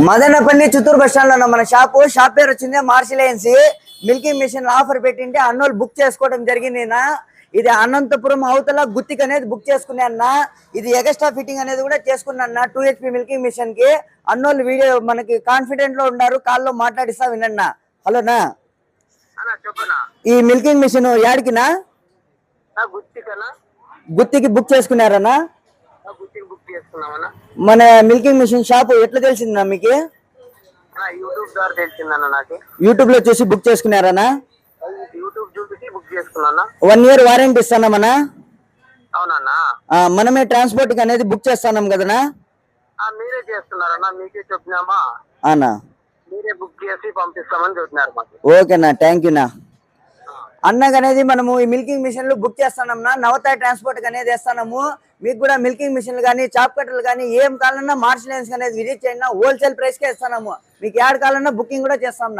Madanapalle Chittoor bus stand లో మన shop పేరు వచ్చింది మార్షిలయన్సీ మిల్కింగ్ మిషన్ ఆఫర్ పెట్టింటే అన్నోళ్ళు బుక్ చేసుకోవడం జరిగింది. ఇది అనంతపురం అవతల గుత్తికి అనేది బుక్ చేసుకునే అన్న. ఇది ఎక్స్ట్రా ఫిట్టింగ్ అనేది కూడా చేసుకున్నా 2 HP మిల్కింగ్ మిషన్ కి. అన్నోళ్ళు వీడియో మనకి కాన్ఫిడెంట్ లో ఉన్నారు, కాల్లో మాట్లాడిస్తా వినన్నా. హలోనా, ఈ మిల్కింగ్ మిషన్ యాడికినా గుత్తికి బుక్ చేసుకున్నారన్నా? మన మిల్కింగ్ మిషన్ షాప్ ఎట్లా తెలిసిందన్నా మీకు? యూట్యూబ్ లో చూసి బుక్ చేసుకున్నారనా? 1 year వారంటీ ఇస్తానమన్నా. మనమే ట్రాన్స్పోర్ట్ కి అనేది బుక్ చేస్తున్నాం కదనా? మీరే చేస్తున్నారన్నా, మీకే చెప్పినామా అన్నా, మీరే బుక్ చేసి పంపిస్తామని చెప్పినారు మాకు. ఓకేనా, థ్యాంక్ యూనా. అన్నగనేది మనము ఈ మిల్కింగ్ మిషన్లు బుక్ చేస్తున్నాం నవత ట్రాన్స్పోర్ట్ అనేది వేస్తున్నాము. మీకు కూడా మిల్కింగ్ మిషన్లు కానీ చాప్ కట్టర్లు కానీ ఏం కావాలన్నా మార్షిలయన్స్ అనేది విజిట్ చేయండి. హోల్సేల్ ప్రైస్ కే ఇస్తున్నాము. మీకు యాడ్ కావాలన్నా బుకింగ్ కూడా చేస్తాం.